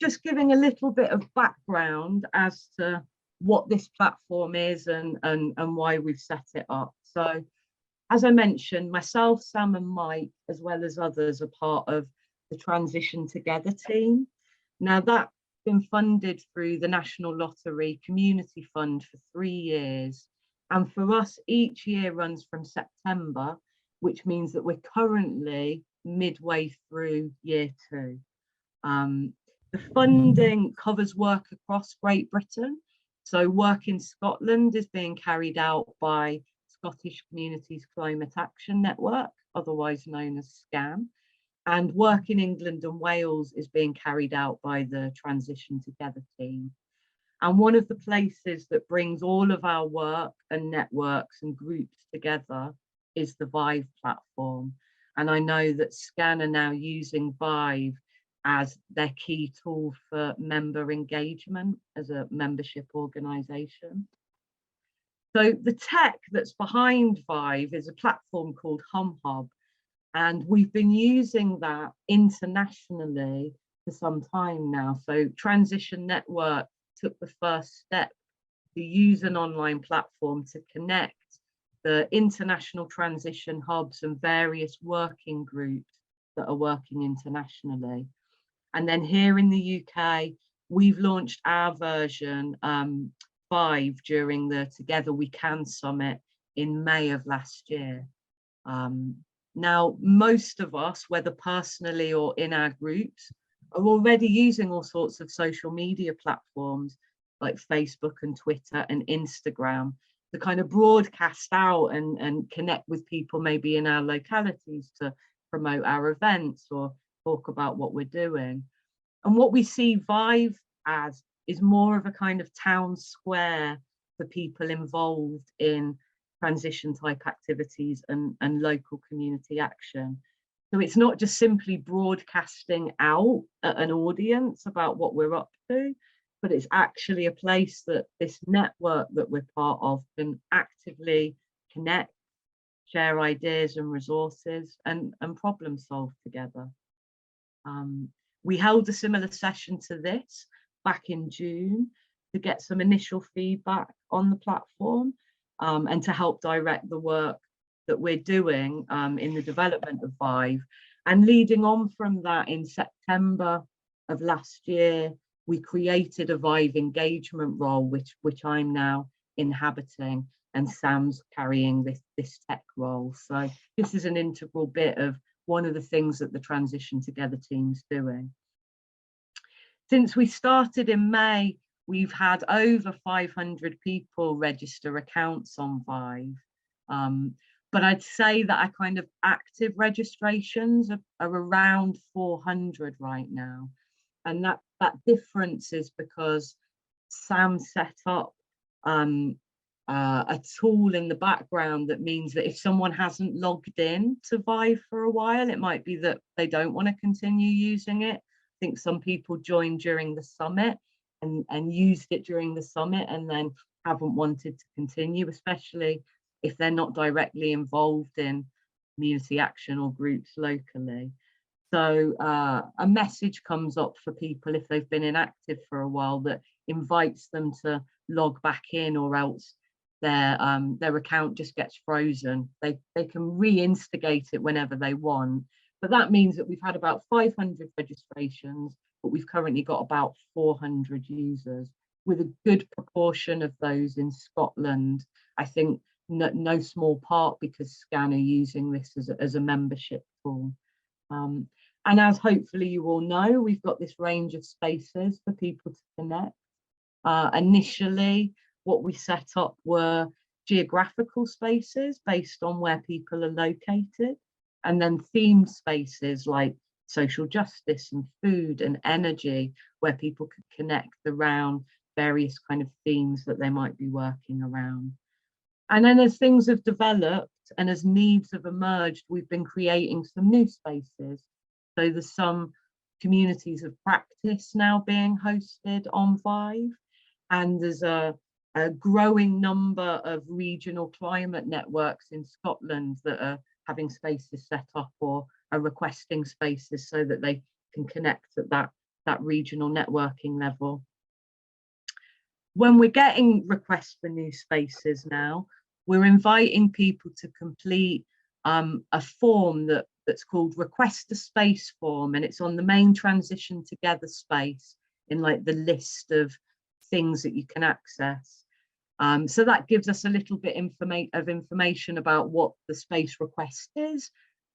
just giving a little bit of background as to what this platform is and why we've set it up. So as I mentioned, myself, Sam and Mike, as well as others, are part of the Transition Together team. Now that's been funded through the National Lottery Community Fund for 3 years. And for us, each year runs from September, which means that we're currently midway through year 2. The funding covers work across Great Britain. So work in Scotland is being carried out by Scottish Communities Climate Action Network, otherwise known as SCAN. And work in England and Wales is being carried out by the Transition Together team. And one of the places that brings all of our work and networks and groups together is the Vive platform. And I know that SCAN are now using Vive as their key tool for member engagement as a membership organisation. So the tech that's behind Vive is a platform called HumHub, and we've been using that internationally for some time now. So Transition Network took the first step to use an online platform to connect the international transition hubs and various working groups that are working internationally. And then here in the UK, we've launched our version, Vive, during the Together We Can Summit in May of last year. Now, most of us, whether personally or in our groups, are already using all sorts of social media platforms like Facebook and Twitter and Instagram to kind of broadcast out and connect with people maybe in our localities to promote our events or talk about what we're doing. And what we see Vive as is more of a kind of town square for people involved in transition type activities and local community action. So it's not just simply broadcasting out at an audience about what we're up to, but it's actually a place that this network that we're part of can actively connect, share ideas and resources and problem solve together. We held a similar session to this back in June to get some initial feedback on the platform and to help direct the work that we're doing in the development of Vive. And leading on from that, in September of last year, we created a Vive engagement role, which I'm now inhabiting, and Sam's carrying this tech role. So this is an integral bit of one of the things that the Transition Together team's doing. Since we started in May, we've had over 500 people register accounts on Vive. But I'd say that our kind of active registrations are around 400 right now. And that difference is because Sam set up a tool in the background that means that if someone hasn't logged in to Vive for a while, it might be that they don't want to continue using it. I think some people joined during the summit and used it during the summit and then haven't wanted to continue, especially if they're not directly involved in community action or groups locally. So a message comes up for people if they've been inactive for a while that invites them to log back in, or else their account just gets frozen. They can reinstigate it whenever they want. But that means that we've had about 500 registrations, but we've currently got about 400 users, with a good proportion of those in Scotland. I think no small part because SCAN are using this as a membership tool. And as hopefully you all know, we've got this range of spaces for people to connect. Initially, what we set up were geographical spaces based on where people are located, and then themed spaces like social justice and food and energy, where people could connect around various kind of themes that they might be working around. And then as things have developed and as needs have emerged, we've been creating some new spaces. So there's some communities of practice now being hosted on Vive, and there's a growing number of regional climate networks in Scotland that are having spaces set up or are requesting spaces so that they can connect at that that regional networking level. When we're getting requests for new spaces now, we're inviting people to complete a form that's called Request a Space form, and it's on the main Transition Together space in like the list of things that you can access. So that gives us a little bit of information about what the space request is,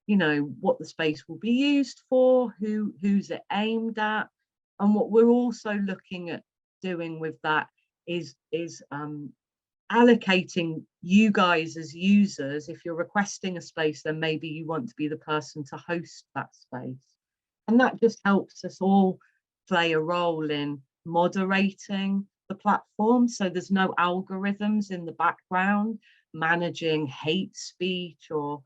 you know, what the space will be used for, who's it aimed at. And what we're also looking at doing with that is allocating you guys as users. If you're requesting a space, then maybe you want to be the person to host that space. And that just helps us all play a role in moderating the platform. So there's no algorithms in the background managing hate speech or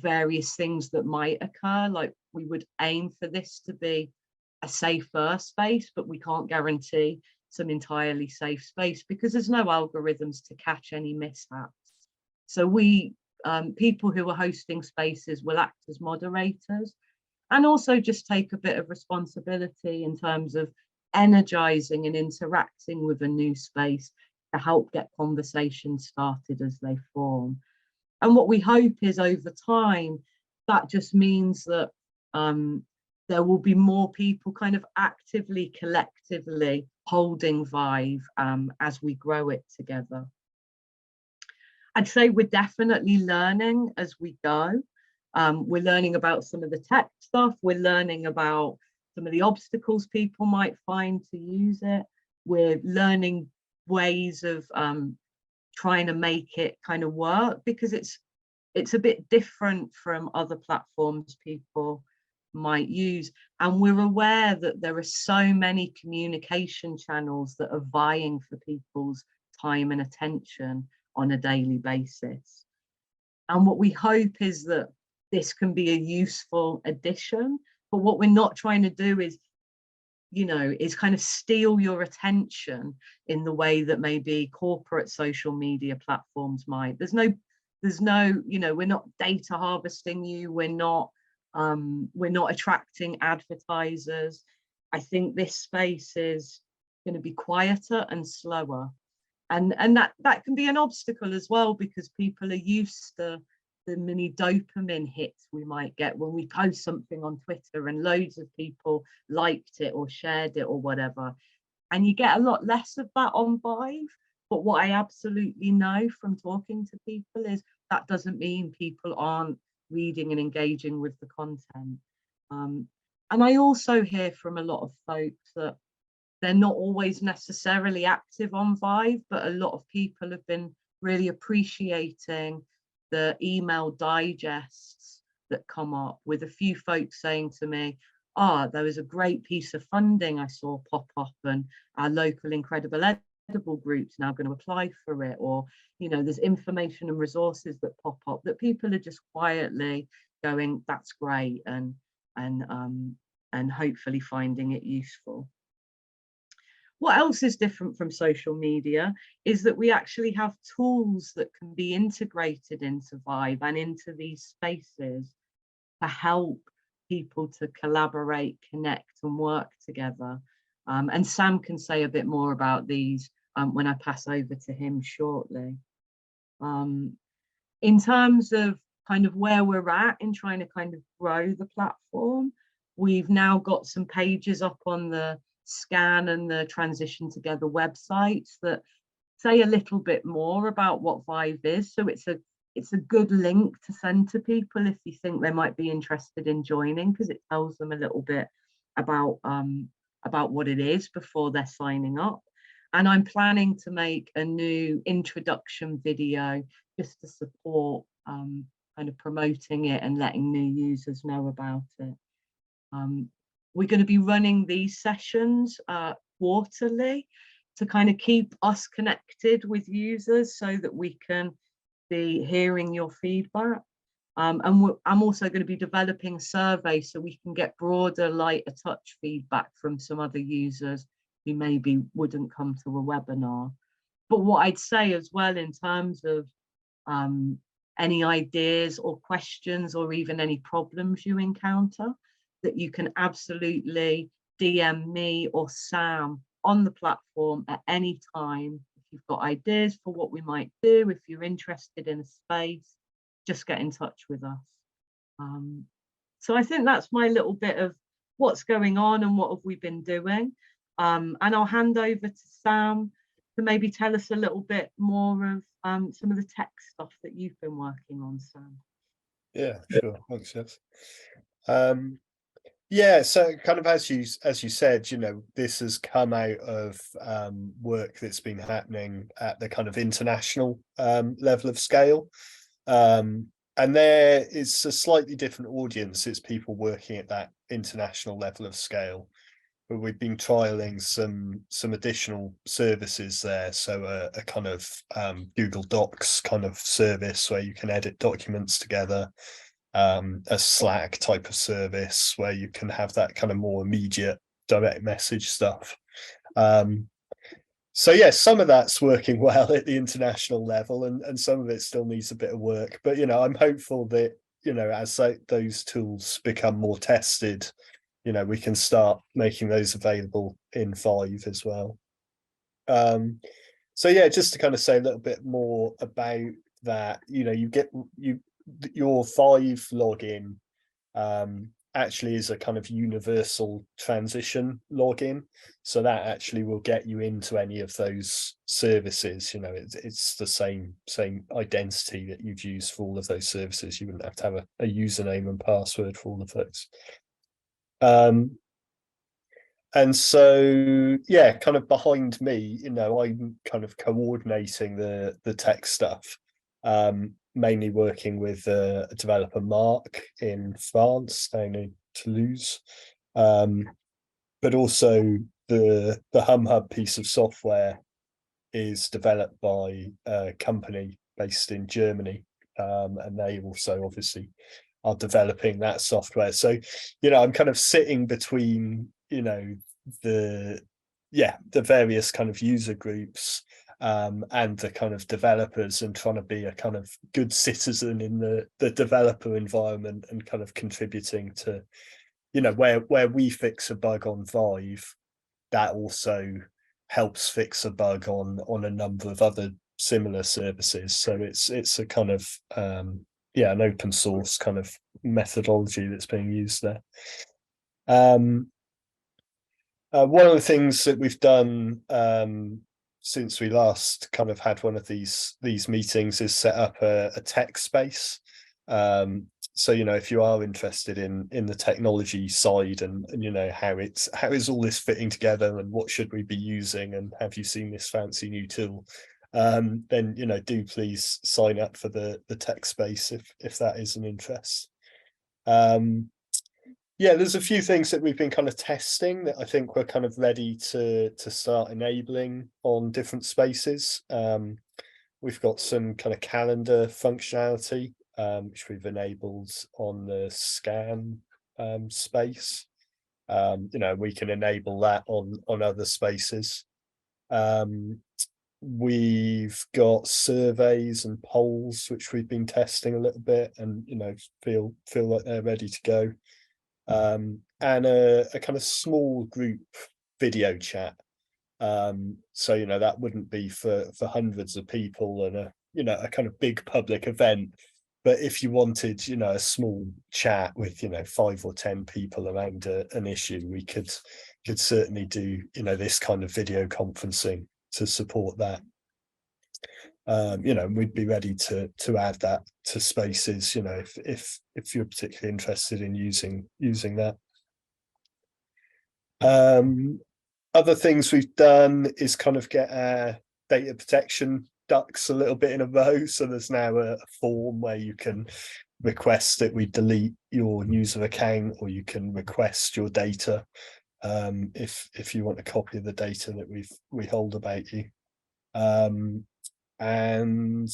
various things that might occur. Like, we would aim for this to be a safer space, but we can't guarantee some entirely safe space because there's no algorithms to catch any mishaps. So we, people who are hosting spaces, will act as moderators and also just take a bit of responsibility in terms of energizing and interacting with a new space to help get conversations started as they form. And what we hope is, over time, that just means that there will be more people kind of actively, collectively holding Vive as we grow it together. I'd say we're definitely learning as we go. We're learning about some of the tech stuff. We're learning about some of the obstacles people might find to use it. We're learning ways of trying to make it kind of work, because it's a bit different from other platforms people might use. And we're aware that there are so many communication channels that are vying for people's time and attention on a daily basis. And what we hope is that this can be a useful addition, but what we're not trying to do is, you know, is kind of steal your attention in the way that maybe corporate social media platforms might. There's no, you know, we're not data harvesting you. We're not attracting advertisers. I think this space is going to be quieter and slower. And that can be an obstacle as well, because people are used to the mini dopamine hits we might get when we post something on Twitter and loads of people liked it or shared it or whatever. And you get a lot less of that on Vive. But what I absolutely know from talking to people is that doesn't mean people aren't reading and engaging with the content. And I also hear from a lot of folks that they're not always necessarily active on Vive, but a lot of people have been really appreciating the email digests that come up, with a few folks saying to me, there was a great piece of funding I saw pop up, and our local Incredible Edible group's now going to apply for it. Or, you know, there's information and resources that pop up that people are just quietly going, that's great, and hopefully finding it useful. What else is different from social media is that we actually have tools that can be integrated into Vive and into these spaces to help people to collaborate, connect, and work together. And Sam can say a bit more about these when I pass over to him shortly. In terms of kind of where we're at in trying to kind of grow the platform, we've now got some pages up on the Scan and the Transition Together websites that say a little bit more about what Vive is. So it's a good link to send to people if you think they might be interested in joining, because it tells them a little bit about what it is before they're signing up. And I'm planning to make a new introduction video just to support kind of promoting it and letting new users know about it. We're going to be running these sessions quarterly to kind of keep us connected with users so that we can be hearing your feedback. And I'm also going to be developing a survey so we can get broader, lighter touch feedback from some other users who maybe wouldn't come to a webinar. But what I'd say as well, in terms of any ideas or questions or even any problems you encounter, that you can absolutely DM me or Sam on the platform at any time. If you've got ideas for what we might do, if you're interested in a space, just get in touch with us. So I think that's my little bit of what's going on and what have we been doing. And I'll hand over to Sam to maybe tell us a little bit more of some of the tech stuff that you've been working on, Sam. Yeah, sure. Thanks, Jess. Yeah, so kind of as you said, you know, this has come out of work that's been happening at the kind of international level of scale. And there is a slightly different audience. It's people working at that international level of scale. But we've been trialing some additional services there. So a kind of Google Docs kind of service where you can edit documents together, a Slack type of service where you can have that kind of more immediate direct message stuff. So yeah, some of that's working well at the international level, and some of it still needs a bit of work. But you know, I'm hopeful that, you know, as those tools become more tested, you know, we can start making those available in Vive as well. So yeah, just to kind of say a little bit more about that, you know, your Vive login actually is a kind of universal transition login, so that actually will get you into any of those services. You know, it's the same identity that you've used for all of those services. You wouldn't have to have a username and password for all of those. And so yeah, kind of behind me, you know, I'm kind of coordinating the tech stuff, mainly working with a developer, Mark, in France, down in Toulouse, but also the HumHub piece of software is developed by a company based in Germany, and they also obviously are developing that software. So, you know, I'm kind of sitting between, you know, the various kind of user groups and the kind of developers, and trying to be a kind of good citizen in the developer environment, and kind of contributing to, you know, where we fix a bug on Vive, that also helps fix a bug on a number of other similar services. So it's a kind of an open source kind of methodology that's being used there. One of the things that we've done since we last kind of had one of these meetings is set up a tech space. So, you know, if you are interested in the technology side, and you know, how is all this fitting together, and what should we be using, and have you seen this fancy new tool, then, you know, do please sign up for the tech space if that is an interest. Yeah, there's a few things that we've been kind of testing that I think we're kind of ready to start enabling on different spaces. We've got some kind of calendar functionality, which we've enabled on the scan space. You know, we can enable that on other spaces. We've got surveys and polls, which we've been testing a little bit, and, you know, feel like they're ready to go. And a kind of small group video chat. So, you know, that wouldn't be for hundreds of people and a kind of big public event. But if you wanted, you know, a small chat with, you know, 5 or 10 people around an issue, we could certainly do, you know, this kind of video conferencing to support that. You know, we'd be ready to add that to spaces, you know, if you're particularly interested in using that. Other things we've done is kind of get our data protection ducks a little bit in a row. So there's now a form where you can request that we delete your user account, or you can request your data if you want a copy of the data that we hold about you. And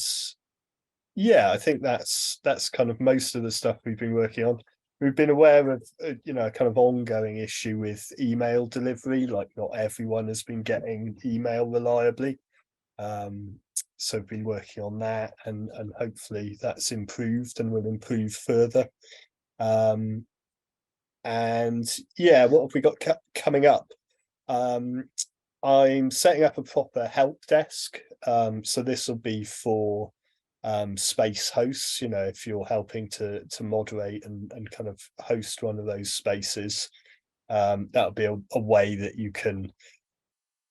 yeah, I think that's kind of most of the stuff we've been working on. We've been aware of you know, a kind of ongoing issue with email delivery. Like, not everyone has been getting email reliably, so we've been working on that, and hopefully that's improved and will improve further. And yeah, what have we got coming up? I'm setting up a proper help desk. So this will be for space hosts, you know, if you're helping to moderate and kind of host one of those spaces. That'll be a way that you can,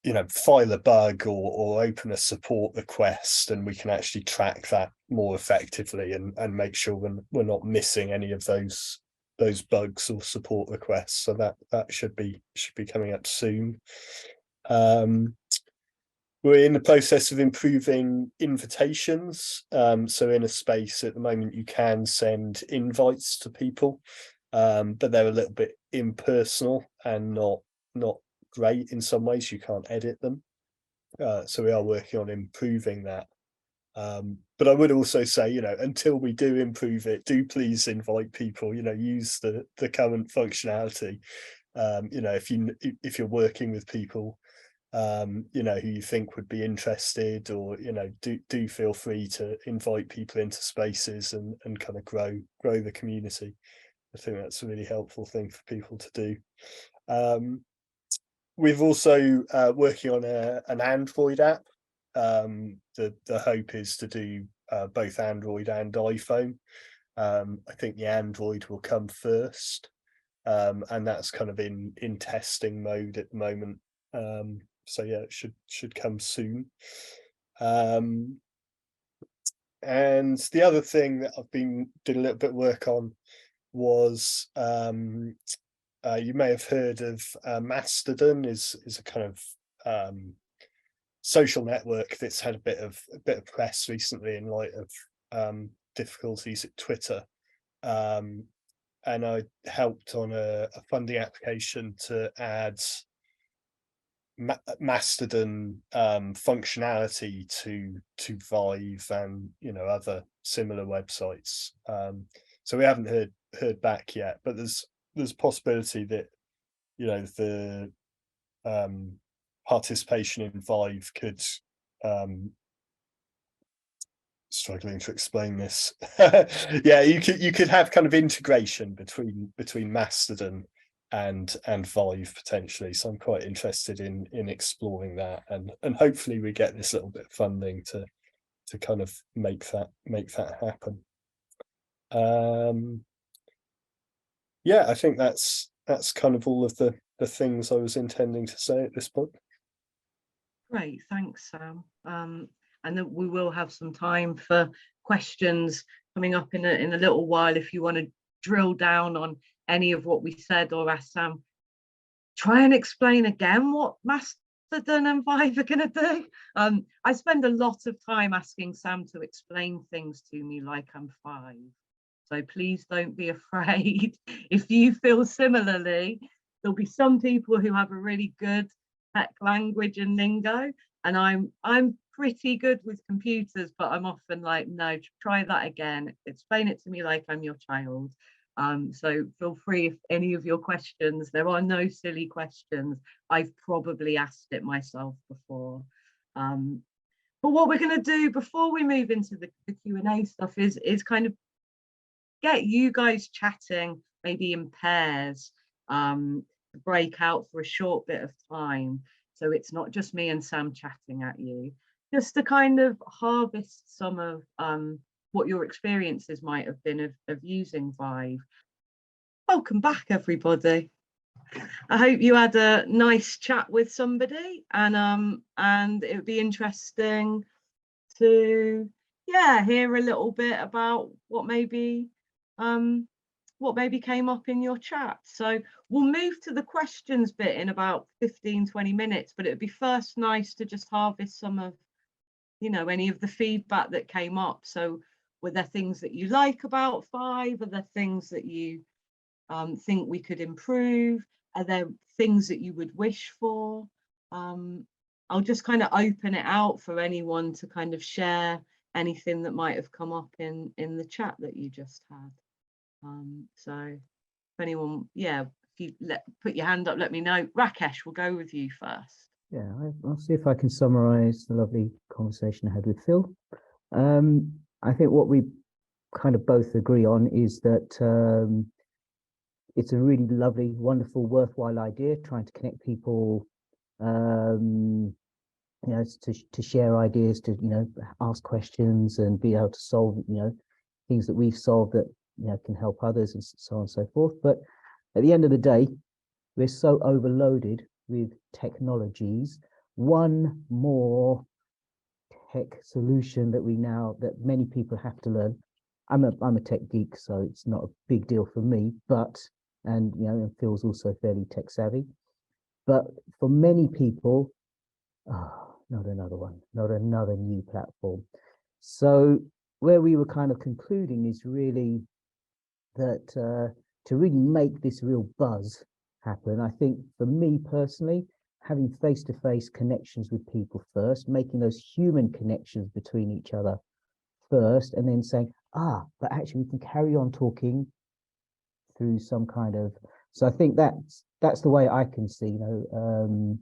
you know, file a bug or open a support request, and we can actually track that more effectively and make sure we're not missing any of those bugs or support requests. So that should be coming up soon. We're in the process of improving invitations. So in a space at the moment, you can send invites to people, but they're a little bit impersonal and not great in some ways. You can't edit them. So we are working on improving that. But I would also say, you know, until we do improve it, do please invite people, you know, use the current functionality. You know, if you're working with people, you know, who you think would be interested, or, you know, do feel free to invite people into spaces and kind of grow the community. I think that's a really helpful thing for people to do. We've also working on an Android app. The hope is to do both Android and iPhone. I think the Android will come first, and that's kind of in testing mode at the moment. So yeah, it should come soon. And the other thing that I've did a little bit of work on was, you may have heard of Mastodon. Is a kind of social network that's had a bit of press recently in light of difficulties at Twitter. And I helped on a funding application to add Mastodon functionality to Vive and, you know, other similar websites. So we haven't heard back yet, but there's possibility that, you know, the participation in Vive could, struggling to explain this. Yeah, you could have kind of integration between Mastodon and Vive potentially. So I'm quite interested in exploring that, and hopefully we get this little bit of funding to kind of make that happen. Yeah, I think that's kind of all of the things I was intending to say at this point. Great, thanks, Sam. And then we will have some time for questions coming up in a little while. If you want to drill down on any of what we said, or ask Sam, try and explain again what Mastodon and Vive are going to do. I spend a lot of time asking Sam to explain things to me like I'm 5. So please don't be afraid. If you feel similarly, there'll be some people who have a really good tech language and lingo, and I'm pretty good with computers, but I'm often like, no, try that again, explain it to me like I'm your child. So feel free, if any of your questions, there are no silly questions, I've probably asked it myself before. But what we're going to do before we move into the Q&A stuff is kind of get you guys chatting, maybe in pairs, to break out for a short bit of time. So it's not just me and Sam chatting at you, just to kind of harvest some of what your experiences might have been of using Vive. Welcome back, everybody. I hope you had a nice chat with somebody, and it would be interesting to hear a little bit about what maybe came up in your chat. So we'll move to the questions bit in about 15-20 minutes, but it'd be first nice to just harvest some of, you know, any of the feedback that came up. So were there things that you like about Vive? Are there things that you think we could improve? Are there things that you would wish for? I'll just kind of open it out for anyone to kind of share anything that might have come up in the chat that you just had. So if anyone, if you put your hand up, let me know. Rakesh, we'll go with you first. Yeah, I'll see if I can summarize the lovely conversation I had with Phil. I think what we kind of both agree on is that it's a really lovely, wonderful, worthwhile idea, trying to connect people, you know, to share ideas, to, you know, ask questions and be able to solve, you know, things that we've solved that, you know, can help others and so on and so forth. But at the end of the day, we're so overloaded with technologies. One more tech solution that many people have to learn. I'm a tech geek, so it's not a big deal for me, and you know, and Phil's also fairly tech savvy. But for many people, not another one, not another new platform. So where we were kind of concluding is really that to really make this real buzz happen, I think for me personally, having face-to-face connections with people first, making those human connections between each other first, and then saying, but actually we can carry on talking through some kind of, so I think that's the way I can see, you know,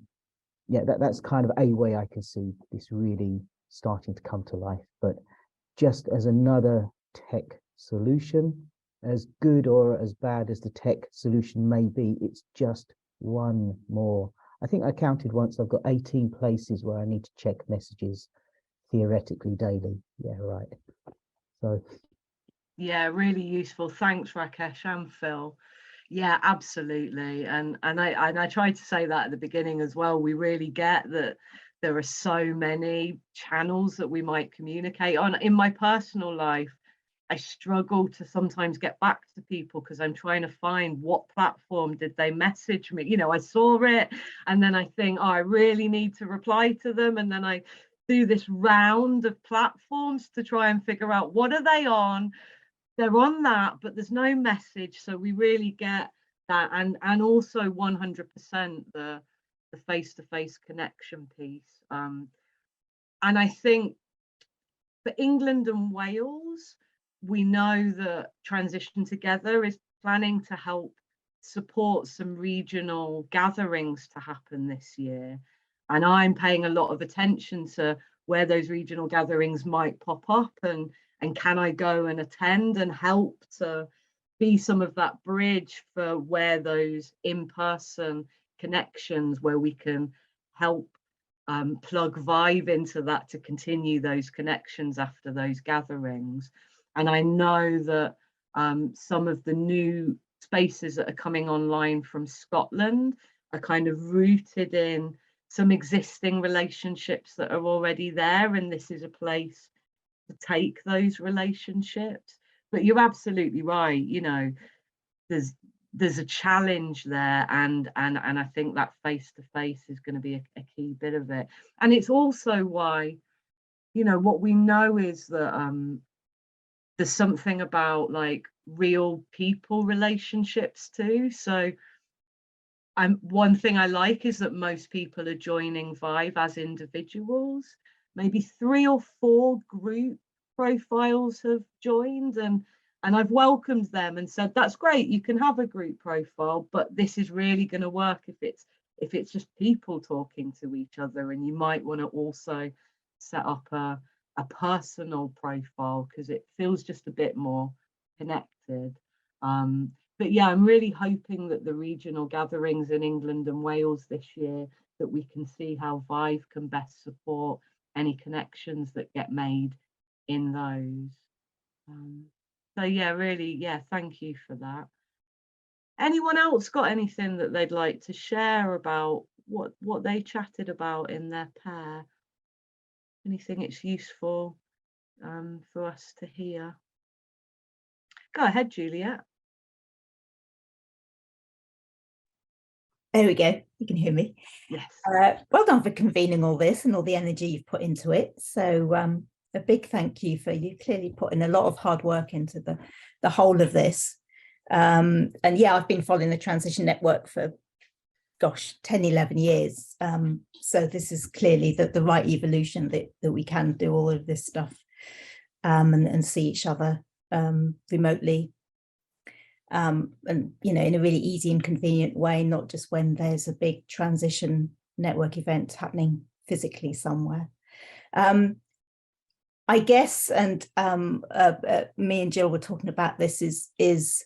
yeah, that's kind of a way I can see this really starting to come to life. But just as another tech solution, as good or as bad as the tech solution may be, it's just one more. I think I counted once, I've got 18 places where I need to check messages theoretically daily. Yeah, right. So yeah, really useful. Thanks, Rakesh and Phil. Yeah, absolutely. And I tried to say that at the beginning as well. We really get that there are so many channels that we might communicate on. In my personal life, I struggle to sometimes get back to people because I'm trying to find what platform did they message me. You know, I saw it and then I think, I really need to reply to them. And then I do this round of platforms to try and figure out what are they on. They're on that, but there's no message. So we really get that. And also 100% the face-to-face connection piece. And I think for England and Wales, we know that Transition Together is planning to help support some regional gatherings to happen this year. And I'm paying a lot of attention to where those regional gatherings might pop up and can I go and attend and help to be some of that bridge for where those in-person connections, where we can help plug Vive into that to continue those connections after those gatherings. And I know that some of the new spaces that are coming online from Scotland are kind of rooted in some existing relationships that are already there, and this is a place to take those relationships. But you're absolutely right, you know, there's a challenge there, and I think that face-to-face is going to be a key bit of it. And it's also why, you know, what we know is that there's something about like real people relationships too. So one thing I like is that most people are joining Vive as individuals. Maybe 3 or 4 group profiles have joined, and I've welcomed them and said, that's great, you can have a group profile, but this is really going to work if it's just people talking to each other. And you might want to also set up a personal profile because it feels just a bit more connected. But yeah, I'm really hoping that the regional gatherings in England and Wales this year, that we can see how Vive can best support any connections that get made in those. So yeah, really, yeah, thank you for that. Anyone else got anything that they'd like to share about what they chatted about in their pair? Anything it's useful for us to hear? Go ahead, Juliet. There we go. You can hear me. Yes. Well done for convening all this and all the energy you've put into it. So a big thank you for you clearly putting a lot of hard work into the whole of this. And yeah, I've been following the Transition Network for, gosh, 10, 11 years. So this is clearly the right evolution that we can do all of this stuff and see each other remotely. And, you know, in a really easy and convenient way, not just when there's a big transition network event happening physically somewhere. I guess, and me and Jill were talking about this, is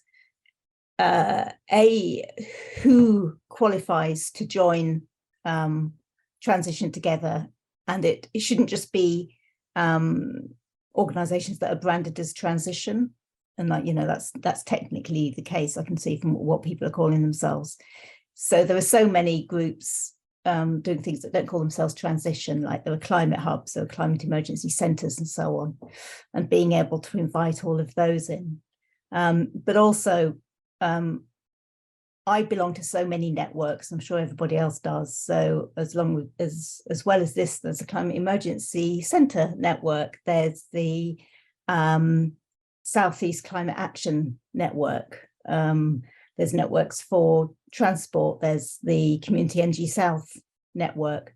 who qualifies to join Transition Together, and it shouldn't just be organizations that are branded as transition, and like, you know, that's technically the case, I can see from what people are calling themselves. So there are so many groups doing things that don't call themselves transition, like there are climate hubs, there are climate emergency centres and so on, and being able to invite all of those in. But also, I belong to so many networks, I'm sure everybody else does. So as well as this, there's a Climate Emergency Centre network, there's the Southeast Climate Action Network, there's networks for transport, there's the Community Energy South network.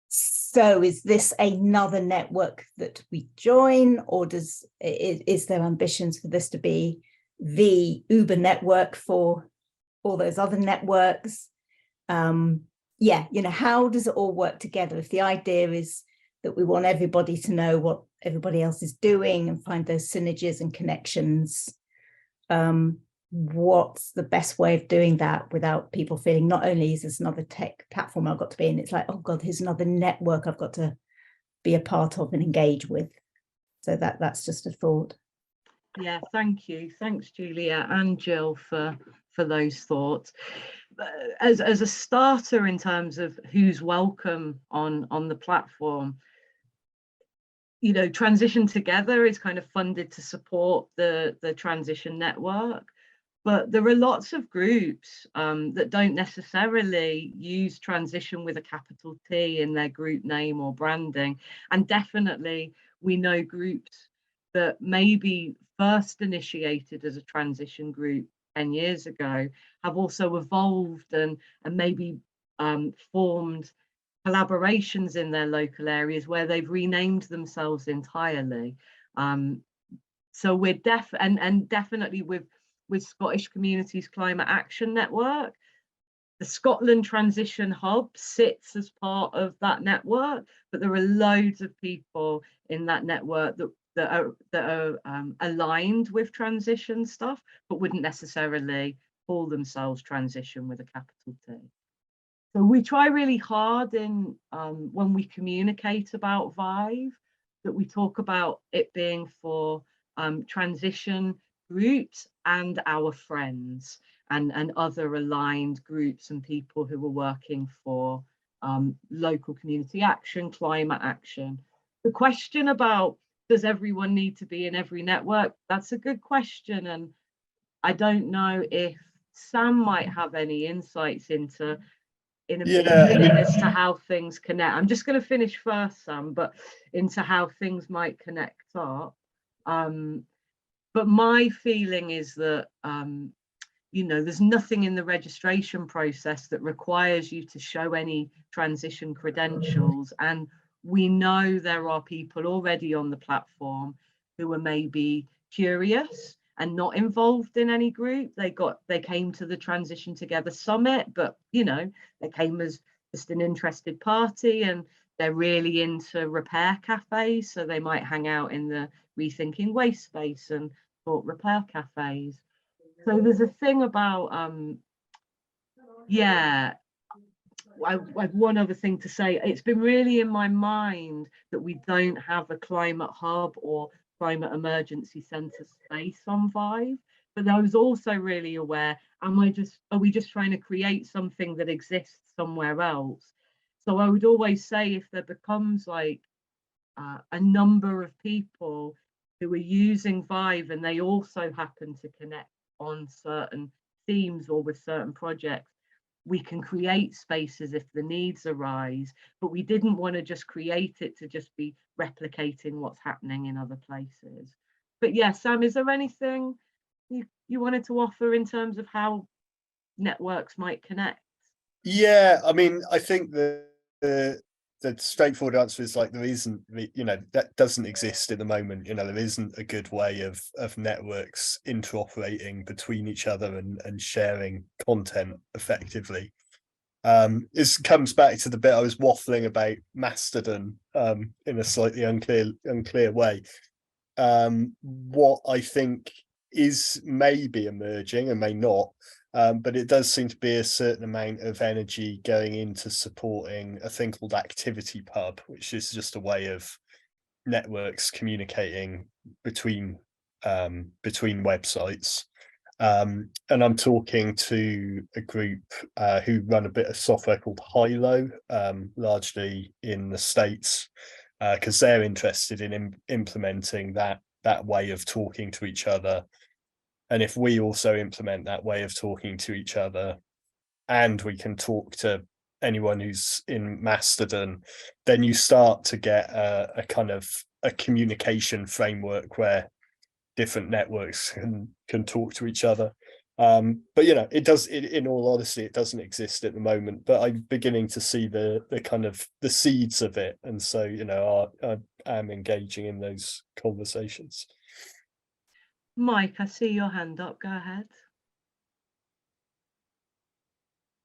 So is this another network that we join, or is there ambitions for this to be the Uber network for all those other networks? Yeah, you know, how does it all work together? If the idea is that we want everybody to know what everybody else is doing and find those synergies and connections, what's the best way of doing that without people feeling not only is this another tech platform I've got to be in, it's like, oh God, here's another network I've got to be a part of and engage with. So that's just a thought. Yeah, thank you. Thanks, Julia and Jill, for those thoughts. As a starter in terms of who's welcome on the platform, you know, Transition Together is kind of funded to support the transition network, but there are lots of groups that don't necessarily use transition with a capital T in their group name or branding. And definitely we know groups that maybe first initiated as a transition group 10 years ago have also evolved and maybe formed collaborations in their local areas where they've renamed themselves entirely. So we're definitely with Scottish Communities Climate Action Network, the Scotland Transition Hub sits as part of that network, but there are loads of people in that network that are aligned with transition stuff, but wouldn't necessarily call themselves transition with a capital T. So we try really hard in when we communicate about Vive, that we talk about it being for transition groups and our friends and other aligned groups and people who are working for local community action, climate action. The question about does everyone need to be in every network? That's a good question. And I don't know if Sam might have any insights into as to how things connect. I'm just going to finish first, Sam, but into how things might connect up. But my feeling is that, you know, there's nothing in the registration process that requires you to show any transition credentials. And we know there are people already on the platform who are maybe curious and not involved in any group. They came to the Transition Together Summit, but, you know, they came as just an interested party and they're really into repair cafes. So they might hang out in the Rethinking Waste space and talk repair cafes. So there's a thing about, yeah, I've one other thing to say. It's been really in my mind that we don't have a climate hub or climate emergency centre space on Vive, but I was also really aware, are we just trying to create something that exists somewhere else? So I would always say if there becomes like a number of people who are using Vive and they also happen to connect on certain themes or with certain projects, we can create spaces if the needs arise, but we didn't want to just create it to just be replicating what's happening in other places. But yeah, Sam, is there anything you wanted to offer in terms of how networks might connect? Yeah, I mean, I think the straightforward answer is like there isn't, you know, that doesn't exist at the moment. You know, there isn't a good way of networks interoperating between each other and sharing content effectively. This comes back to the bit I was waffling about Mastodon in a slightly unclear way. What I think is maybe emerging and may not, but it does seem to be a certain amount of energy going into supporting a thing called Activity Pub, which is just a way of networks communicating between websites. And I'm talking to a group who run a bit of software called Hilo, largely in the States, because they're interested in implementing that way of talking to each other. And if we also implement that way of talking to each other, and we can talk to anyone who's in Mastodon, then you start to get a kind of a communication framework where different networks can talk to each other. But you know, in all honesty, it doesn't exist at the moment, but I'm beginning to see the kind of the seeds of it, and so, you know, I am engaging in those conversations. Mike, I see your hand up. Go ahead.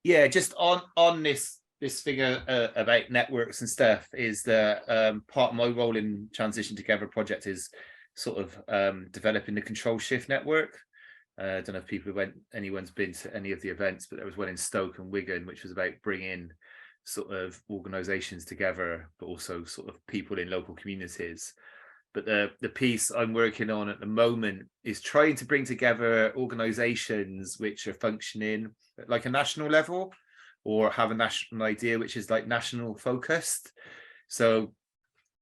Yeah, just on this thing about networks and stuff, is that part of my role in Transition Together project is sort of developing the control shift network. I don't know if anyone's been to any of the events, but there was one in Stoke and Wigan, which was about bringing sort of organizations together, but also sort of people in local communities. But the piece I'm working on at the moment is trying to bring together organizations which are functioning at like a national level, or have a national idea which is like national focused. So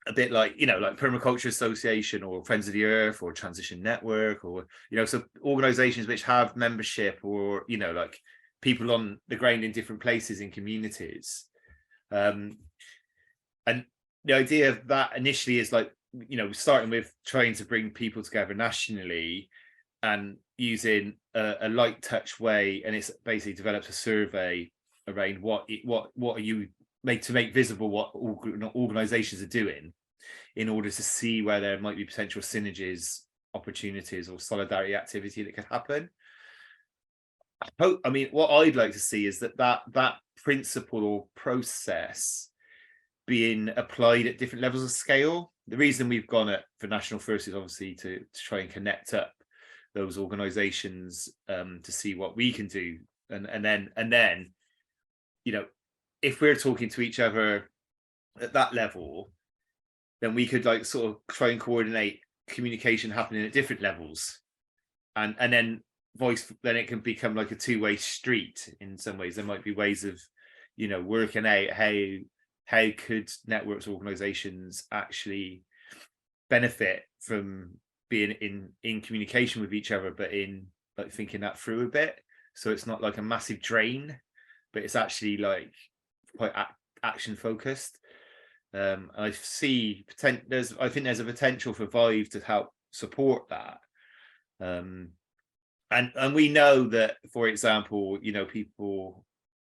a bit like, you know, like Permaculture Association or Friends of the Earth or Transition Network, or, you know, so organizations which have membership, or, you know, like people on the ground in different places in communities. And the idea of that initially is like, you know, starting with trying to bring people together nationally and using a light touch way, and it's basically developed a survey around what are you to make visible what organizations are doing, in order to see where there might be potential synergies, opportunities, or solidarity activity that could happen. I mean, what I'd like to see is that principle or process being applied at different levels of scale. The reason we've gone for National First is obviously to try and connect up those organizations, to see what we can do, and then, you know, if we're talking to each other at that level, then we could like sort of try and coordinate communication happening at different levels, and then then it can become like a two-way street in some ways. There might be ways of, you know, working out how could networks, organizations actually benefit from being in communication with each other, but in like thinking that through a bit, so it's not like a massive drain, but it's actually like quite action focused. I see I think there's a potential for Vive to help support that. And we know that, for example, you know,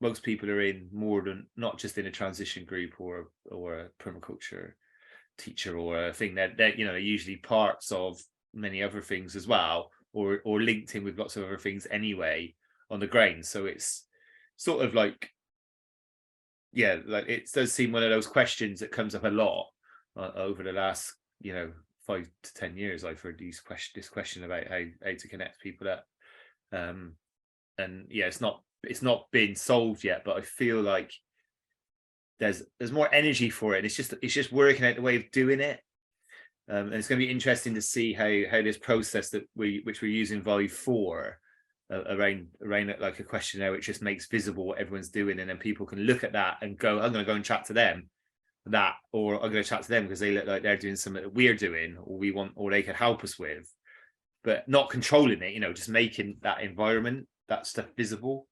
most people are in more than not just in a transition group or a permaculture teacher or a thing, that you know, they're usually parts of many other things as well, or linked in with lots of other things anyway on the ground. So it's sort of like, yeah, like it does seem one of those questions that comes up a lot over the last, you know, 5 to 10 years. I've heard this question about how to connect people up, and yeah, it's not been solved yet, but I feel like there's more energy for it. It's just working out the way of doing it, and it's going to be interesting to see how this process which we're using Vive for, around it, like a questionnaire which just makes visible what everyone's doing, and then people can look at that and go, I'm going to go and chat to them or I'm going to chat to them because they look like they're doing something that we're doing, or they can help us with, but not controlling it, you know, just making that environment, that stuff visible.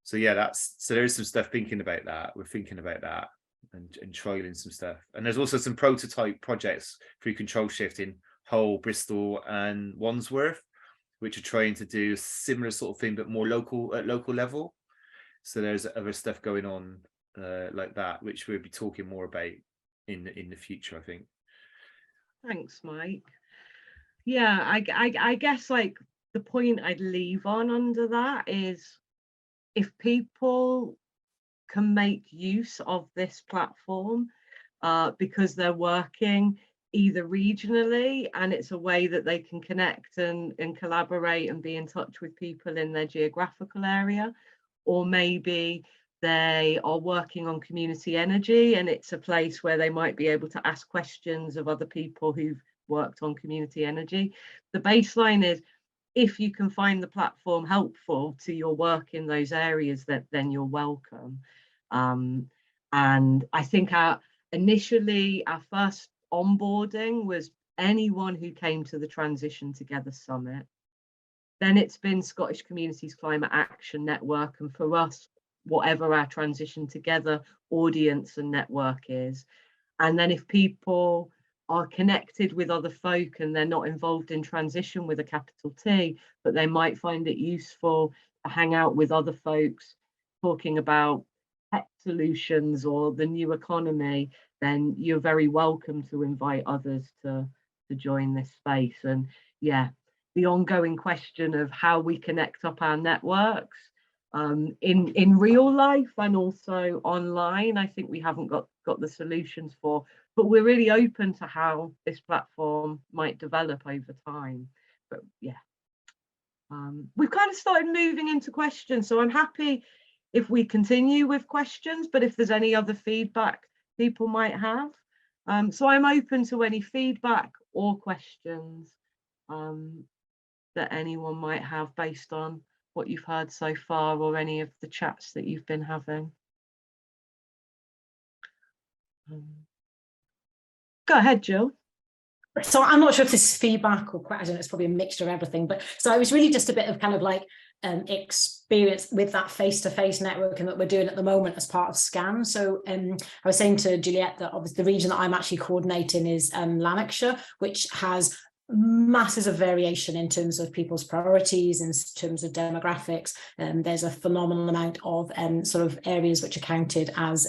So yeah, so there is some stuff thinking about that. We're thinking about that and trialing some stuff. And there's also some prototype projects through Control Shift in Hull, Bristol and Wandsworth, which are trying to do a similar sort of thing, but more at local level. So there's other stuff going on like that, which we'll be talking more about in the future, I think. Thanks, Mike. Yeah, I guess like the point I'd leave on under that is, if people can make use of this platform because they're working either regionally, and it's a way that they can connect and collaborate and be in touch with people in their geographical area, or maybe they are working on community energy and it's a place where they might be able to ask questions of other people who've worked on community energy. The baseline is, if you can find the platform helpful to your work in those areas, then you're welcome. And I think initially our first onboarding was anyone who came to the Transition Together Summit. Then it's been Scottish Communities Climate Action Network, and for us, whatever our Transition Together audience and network is. And then if people are connected with other folk and they're not involved in transition with a capital T, but they might find it useful to hang out with other folks talking about tech solutions or the new economy, then you're very welcome to invite others to join this space. And yeah, the ongoing question of how we connect up our networks in real life and also online, I think we haven't got the solutions for, but we're really open to how this platform might develop over time. But yeah, we've kind of started moving into questions, so I'm happy if we continue with questions, but if there's any other feedback people might have. So I'm open to any feedback or questions that anyone might have based on what you've heard so far or any of the chats that you've been having. Go ahead, Jill. So I'm not sure if this is feedback or quite, I don't know, it's probably a mixture of everything, but so I was really just a bit of kind of like experience with that face-to-face networking that we're doing at the moment as part of SCAN. So I was saying to Juliet that obviously the region that I'm actually coordinating is Lanarkshire, which has masses of variation in terms of people's priorities, in terms of demographics. There's a phenomenal amount of sort of areas which are counted as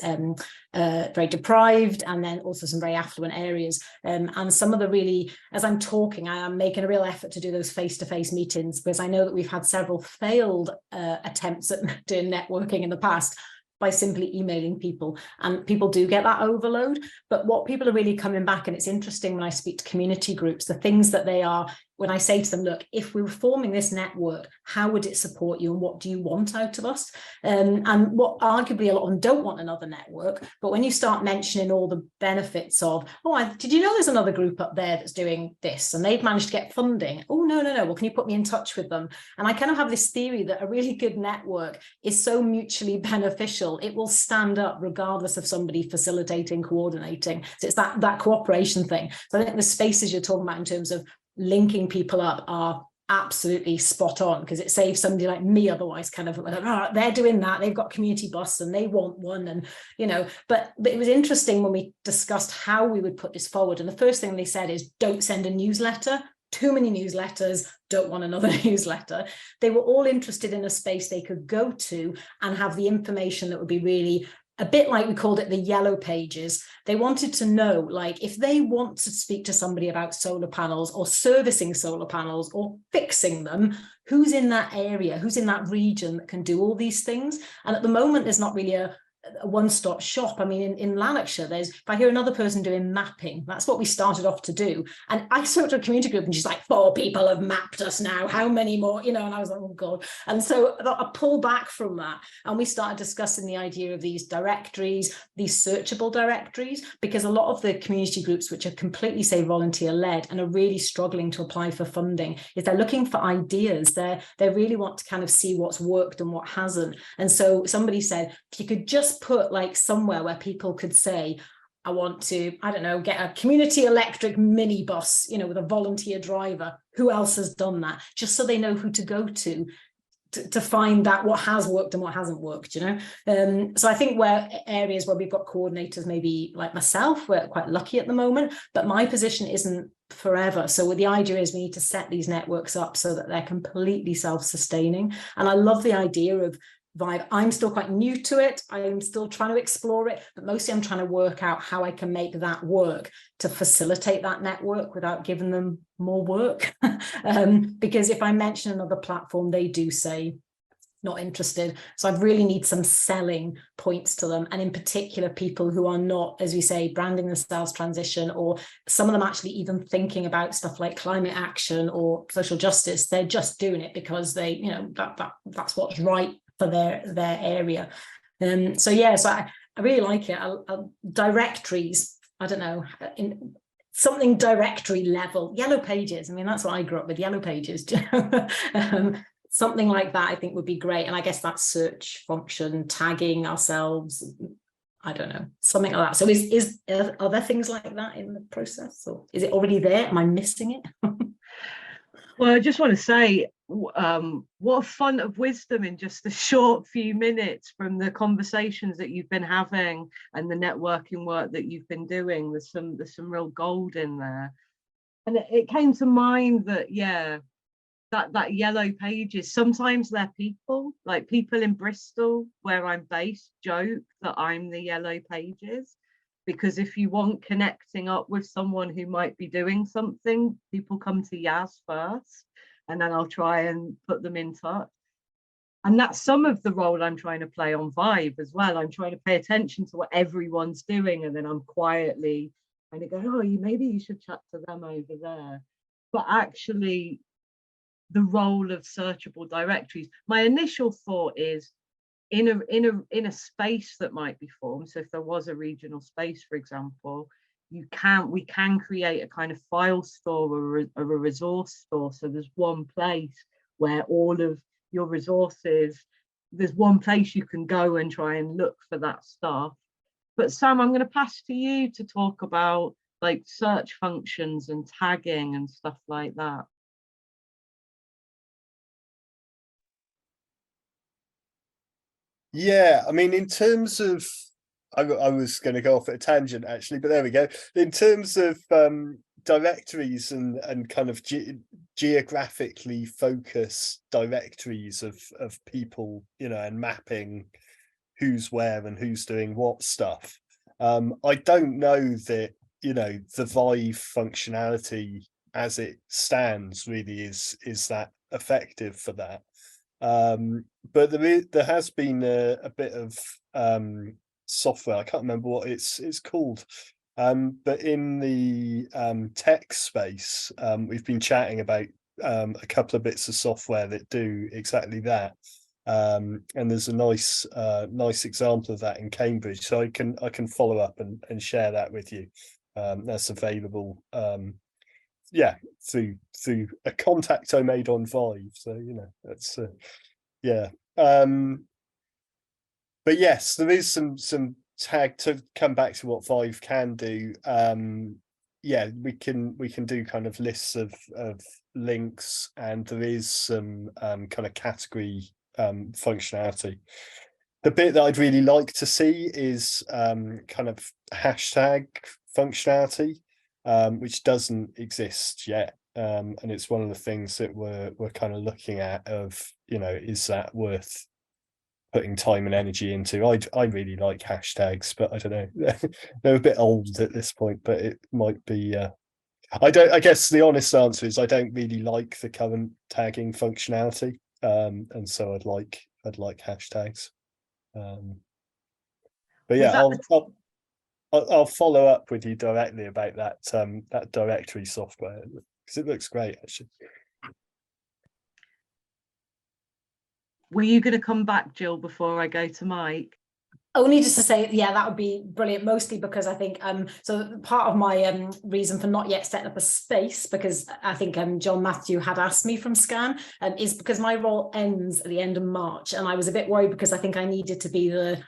very deprived, and then also some very affluent areas. And some of the really, as I'm talking, I am making a real effort to do those face-to-face meetings, because I know that we've had several failed attempts at doing networking in the past by simply emailing people, and people do get that overload. But what people are really coming back, and it's interesting when I speak to community groups, the things that they are, when I say to them, look, if we were forming this network, how would it support you and what do you want out of us? And what arguably a lot of them don't want another network, but when you start mentioning all the benefits of, oh, did you know there's another group up there that's doing this and they've managed to get funding? Oh, no, well, can you put me in touch with them? And I kind of have this theory that a really good network is so mutually beneficial, it will stand up regardless of somebody facilitating, coordinating. So it's that cooperation thing. So I think the spaces you're talking about in terms of linking people up are absolutely spot on, because it saves somebody like me otherwise kind of, oh, they're doing that, they've got community bus and they want one, and you know, but it was interesting when we discussed how we would put this forward, and the first thing they said is, don't send a newsletter, too many newsletters, don't want another newsletter. They were all interested in a space they could go to and have the information that would be really a bit like we called it the yellow pages. They wanted to know, like, if they want to speak to somebody about solar panels or servicing solar panels or fixing them, who's in that area, who's in that region that can do all these things? And at the moment, there's not really a one-stop shop. I mean, in Lanarkshire, if I hear another person doing mapping, that's what we started off to do. And I spoke to a community group and she's like, 4 people have mapped us now, how many more, you know? And I was like, oh God. And so I pulled back from that and we started discussing the idea of these directories, these searchable directories, because a lot of the community groups, which are completely, say, volunteer-led and are really struggling to apply for funding, is they're looking for ideas. They really want to kind of see what's worked and what hasn't. And so somebody said, if you could just put like somewhere where people could say, I want to, I don't know, get a community electric minibus, you know, with a volunteer driver. Who else has done that? Just so they know who to go to find out what has worked and what hasn't worked, you know. So I think where areas where we've got coordinators, maybe like myself, we're quite lucky at the moment, but my position isn't forever. So the idea is we need to set these networks up so that they're completely self-sustaining. And I love the idea of Vive. I'm still quite new to it. I'm still trying to explore it, but mostly I'm trying to work out how I can make that work to facilitate that network without giving them more work. Because if I mention another platform, they do say, not interested. So I really need some selling points to them. And in particular, people who are not, as we say, branding themselves transition, or some of them actually even thinking about stuff like climate action or social justice. They're just doing it because they, you know, that's what's right for their area. So yeah, so I really like it. Directories, I don't know, in something directory level, yellow pages. I mean, that's what I grew up with, yellow pages. Something like that I think would be great. And I guess that search function, tagging ourselves, I don't know, something like that. So are there things like that in the process, or is it already there? Am I missing it? Well, I just want to say, what a font of wisdom in just a short few minutes from the conversations that you've been having and the networking work that you've been doing. There's some real gold in there. And it came to mind that, yeah, that yellow pages, sometimes they're people, like people in Bristol, where I'm based, joke that I'm the yellow pages. Because if you want connecting up with someone who might be doing something, people come to Yaz first, and then I'll try and put them in touch. And that's some of the role I'm trying to play on Vive as well. I'm trying to pay attention to what everyone's doing, and then I'm quietly kind of go, oh, maybe you should chat to them over there. But actually, the role of searchable directories, my initial thought is, in a space that might be formed, so if there was a regional space, for example, we can create a kind of file store or a resource store. So there's one place where all of your resources, there's one place you can go and try and look for that stuff. But Sam, I'm going to pass to you to talk about like search functions and tagging and stuff like that. Yeah, I mean, in terms of, I was going to go off at a tangent actually, but there we go. In terms of directories and kind of geographically focused directories of people, you know, and mapping who's where and who's doing what stuff. I don't know that, you know, the Vive functionality as it stands really is that effective for that. But there has been a bit of software, I can't remember what it's called, but in the tech space, we've been chatting about a couple of bits of software that do exactly that, and there's a nice example of that in Cambridge, so I can follow up and share that with you. That's available yeah, through a contact I made on Vive, so you know, that's yeah. But yes, there is some tag, to come back to what Vive can do. Yeah, we can do kind of lists of links, and there is some kind of category functionality. The bit that I'd really like to see is kind of hashtag functionality, which doesn't exist yet. And it's one of the things that we're kind of looking at, of, you know, is that worth putting time and energy into? I really like hashtags, but I don't know, they're a bit old at this point, but it might be I guess the honest answer is I don't really like the current tagging functionality, and so I'd like hashtags. But yeah, I'll follow up with you directly about that that directory software, because it looks great actually. Were you going to come back, Jill, before I go to Mike? Only just to say, yeah, that would be brilliant, mostly because I think so part of my reason for not yet setting up a space, because I think John Matthew had asked me from Scan, is because my role ends at the end of March, and I was a bit worried because I think I needed to be the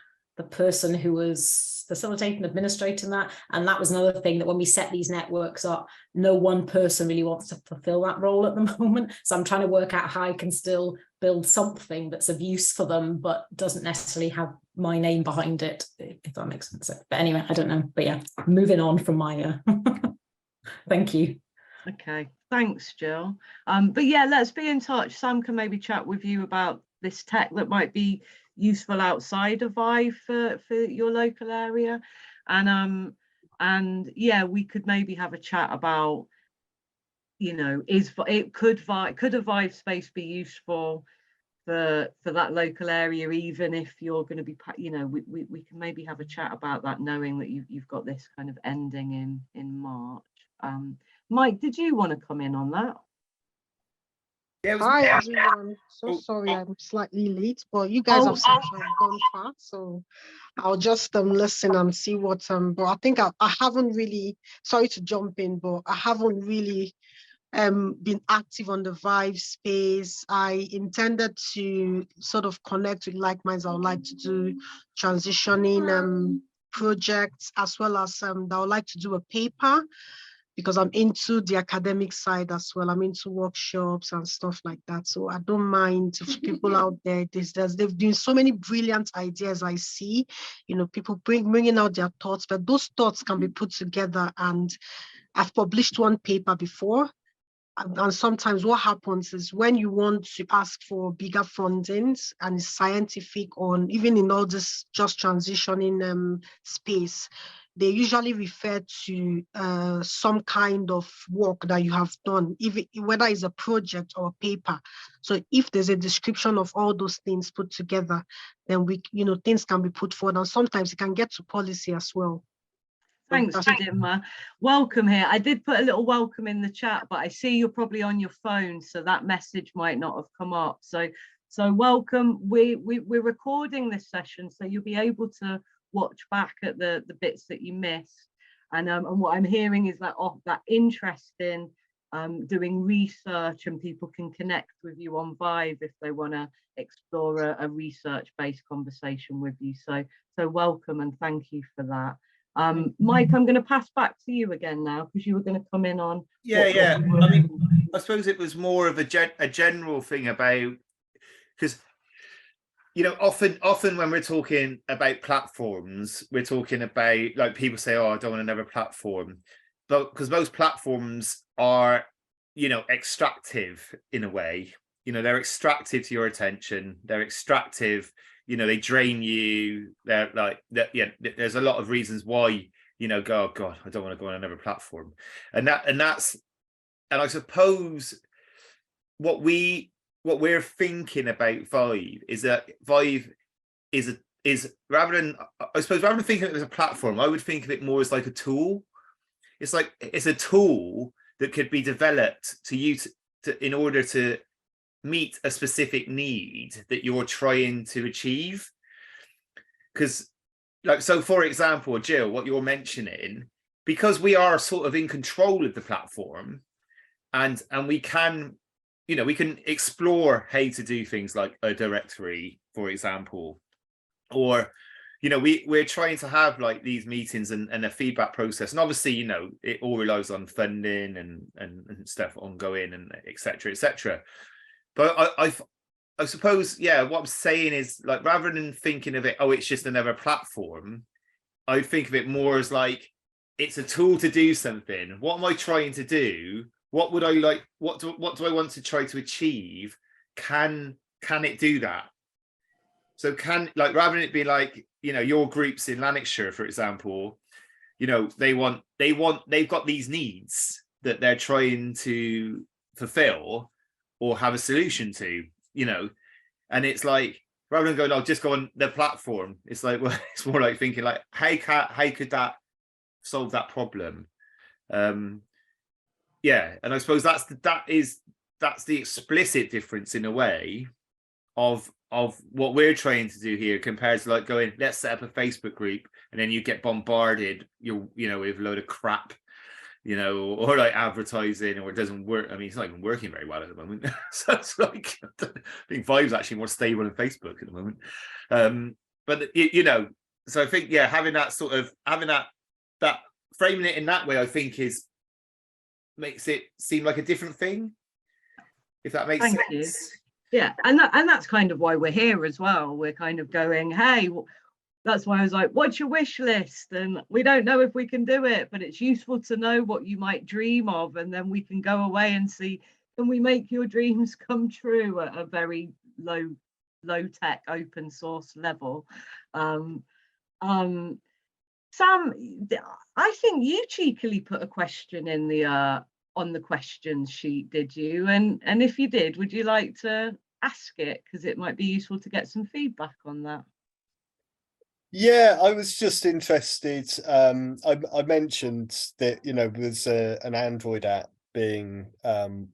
person who was facilitating, administrating that. And that was another thing, that when we set these networks up, no one person really wants to fulfill that role at the moment. So I'm trying to work out how I can still build something that's of use for them, but doesn't necessarily have my name behind it, if that makes sense. But anyway, I don't know. But yeah, moving on from my thank you. Okay, thanks, Jill. But yeah, let's be in touch. Sam can maybe chat with you about this tech that might be useful outside of Vive for your local area, and yeah, we could maybe have a chat about, you know, could a Vive space be useful for that local area, even if you're going to be, you know, we can maybe have a chat about that, knowing that you've got this kind of ending in March. Mike, did you want to come in on that? Yeah, Hi everyone. So sorry I'm slightly late, but you guys have gone far, so I'll just listen and see what but I think I haven't really, sorry to jump in, but I haven't really been active on the Vive space. I intended to sort of connect with like minds. I would like to do transitioning projects, as well as I would like to do a paper, because I'm into the academic side as well. I'm into workshops and stuff like that. So I don't mind if people out there, they've doing so many brilliant ideas I see, you know, people bringing out their thoughts, but those thoughts can be put together. And I've published one paper before. And sometimes what happens is when you want to ask for bigger fundings and it's scientific, on even in all this just transitioning space, they usually refer to some kind of work that you have done, even whether it's a project or a paper. So if there's a description of all those things put together, then things can be put forward, and sometimes it can get to policy as well. Thanks, Chidinma. Welcome here. I did put a little welcome in the chat, but I see you're probably on your phone, so that message might not have come up. So welcome. We're recording this session, so you'll be able to watch back at the bits that you missed. And what I'm hearing is that that interest in doing research, and people can connect with you on Vive if they want to explore a research-based conversation with you. So welcome and thank you for that. Mike, I'm going to pass back to you again now, because you were going to come in on. I mean, I suppose it was more of a general thing about, because, you know, often when we're talking about platforms, we're talking about, like, people say, oh, I don't want another platform, but because most platforms are, you know, extractive in a way. You know, they're extractive to your attention, they're extractive. You know, they drain you. They're like that. Yeah, there's a lot of reasons why, you know, go, oh God, I don't want to go on another platform. And I suppose what we're thinking about Vive is that Vive is rather than thinking of it as a platform, I would think of it more as like a tool. It's like, it's a tool that could be developed to use in order to meet a specific need that you're trying to achieve. Because, like, so for example, Jill, what you're mentioning, because we are sort of in control of the platform, and we can, you know, we can explore how to do things like a directory, for example, or, you know, we're trying to have like these meetings and a feedback process, and obviously, you know, it all relies on funding and stuff ongoing, and etc. etc. But I suppose, yeah, what I'm saying is, like, rather than thinking of it, oh, it's just another platform, I would think of it more as like, it's a tool to do something. What am I trying to do? What would I like? What do I want to try to achieve? Can it do that? So like, rather than it be like, you know, your groups in Lanarkshire, for example, you know, they've got these needs that they're trying to fulfill or have a solution to, you know, and it's like, rather than going, I'll just go on the platform, it's like, well, it's more like thinking like, how could that solve that problem? Yeah, and I suppose that's the explicit difference in a way of what we're trying to do here, compared to like going, let's set up a Facebook group, and then you get bombarded, you know, with a load of crap, you know, or like advertising, or it doesn't work. I mean, it's not even working very well at the moment. So it's like, I think Vive's actually more stable than Facebook at the moment. But you know, so I think, yeah, having that framing it in that way, I think makes it seem like a different thing, if that makes sense. You. Yeah, and that's kind of why we're here as well. We're kind of going, hey, that's why I was like, what's your wish list? And we don't know if we can do it, but it's useful to know what you might dream of, and then we can go away and see, can we make your dreams come true at a very low tech open source level. Sam, I think you cheekily put a question in the on the questions sheet, did you? And if you did, would you like to ask it, because it might be useful to get some feedback on that. Yeah, I was just interested. I mentioned that, you know, there's an Android app being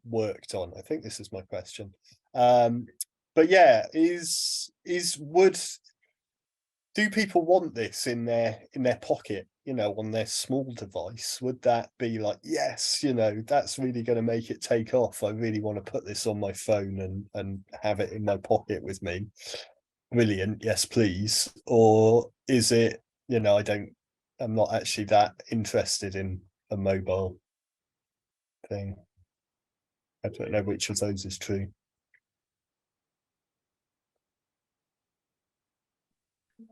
worked on. I think this is my question. But yeah, do people want this in their pocket, you know, on their small device? Would that be like, yes, you know, that's really going to make it take off. I really want to put this on my phone and have it in my pocket with me. Brilliant, yes, please. Or is it, you know, I'm not actually that interested in a mobile thing. I don't know which of those is true.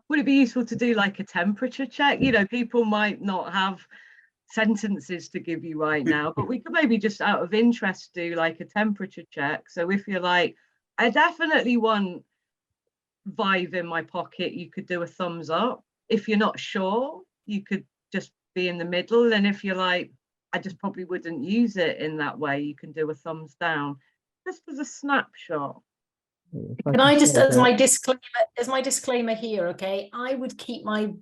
Would it be useful to do like a temperature check? You know, people might not have sentences to give you right now, but we could maybe just out of interest do like a temperature check. So if you're like, I definitely want Vive in my pocket, you could do a thumbs up. If you're not sure, you could just be in the middle. And if you're like, I just probably wouldn't use it in that way, you can do a thumbs down, just as a snapshot. Can I just, as my disclaimer here, okay, I would keep my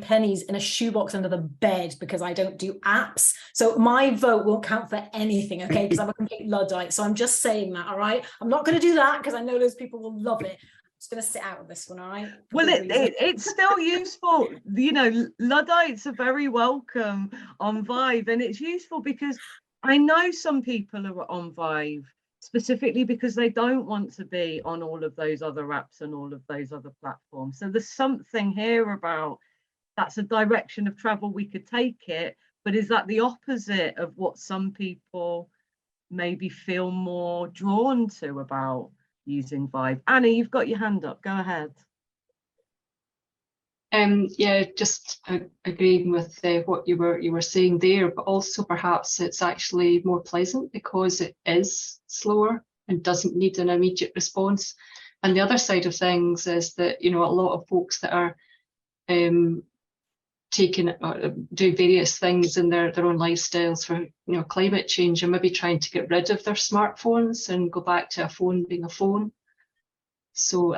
pennies in a shoebox under the bed because I don't do apps. So my vote won't count for anything, okay, because I'm a complete Luddite. So I'm just saying that, all right? I'm not going to do that because I know those people will love it. I'm just going to sit out of this one, all right? Well, it's still useful. You know, Luddites are very welcome on Vive, and it's useful because I know some people are on Vive specifically because they don't want to be on all of those other apps and all of those other platforms. So there's something here about that's a direction of travel we could take it, but is that the opposite of what some people maybe feel more drawn to about using Vive? Anna, you've got your hand up, go ahead. Yeah, just agreeing with what you were saying there, but also perhaps it's actually more pleasant because it is slower and doesn't need an immediate response. And the other side of things is that, you know, a lot of folks that are doing various things in their own lifestyles for, you know, climate change, are maybe trying to get rid of their smartphones and go back to a phone being a phone. So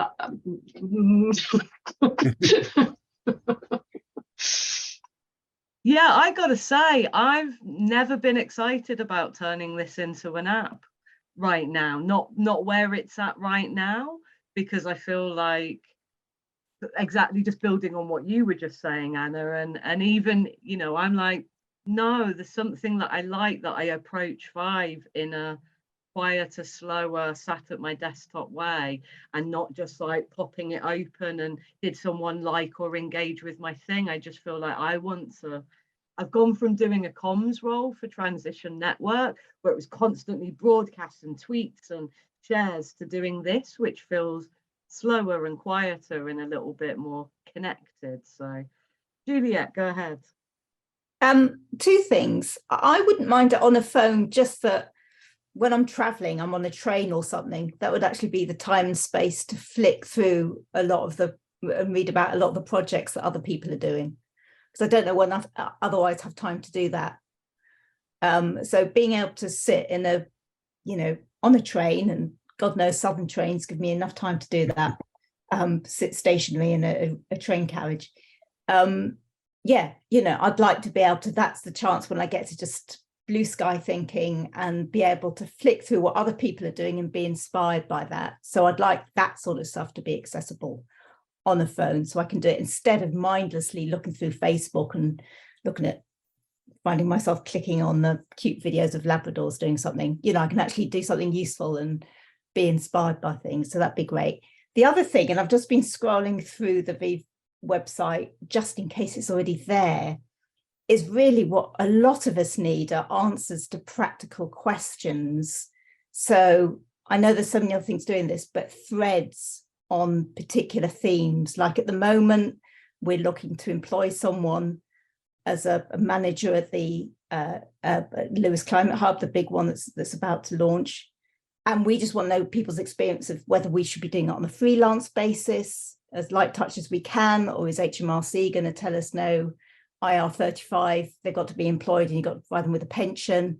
yeah, I gotta say, I've never been excited about turning this into an app right now, not where it's at right now, because I feel like, exactly, just building on what you were just saying, Anna, and even, you know, I'm like, no, there's something that I like, that I approach Vive in a quieter, slower, sat at my desktop way, and not just like popping it open and did someone like or engage with my thing. I just feel like I've gone from doing a comms role for Transition Network, where it was constantly broadcasts and tweets and shares, to doing this, which feels slower and quieter and a little bit more connected. So Juliet, go ahead. Two things. I wouldn't mind it on a phone, just that when I'm traveling, I'm on a train or something, that would actually be the time and space to flick through and read about a lot of the projects that other people are doing, because I don't know when I otherwise have time to do that. So being able to sit in on a train, and God knows southern trains give me enough time to do that, sit stationary in a train carriage. Yeah, you know, I'd like to be able to, that's the chance when I get to just blue sky thinking and be able to flick through what other people are doing and be inspired by that. So I'd like that sort of stuff to be accessible on a phone, so I can do it instead of mindlessly looking through Facebook and finding myself clicking on the cute videos of Labradors doing something. You know, I can actually do something useful and be inspired by things. So that'd be great. The other thing, and I've just been scrolling through the Vive website just in case it's already there, is really what a lot of us need are answers to practical questions. So I know there's so many other things doing this, but threads on particular themes. Like at the moment, we're looking to employ someone as a manager at the Lewis Climate Hub, the big one that's about to launch. And we just want to know people's experience of whether we should be doing it on a freelance basis, as light touch as we can, or is HMRC going to tell us no, IR35, they've got to be employed and you've got to provide them with a pension.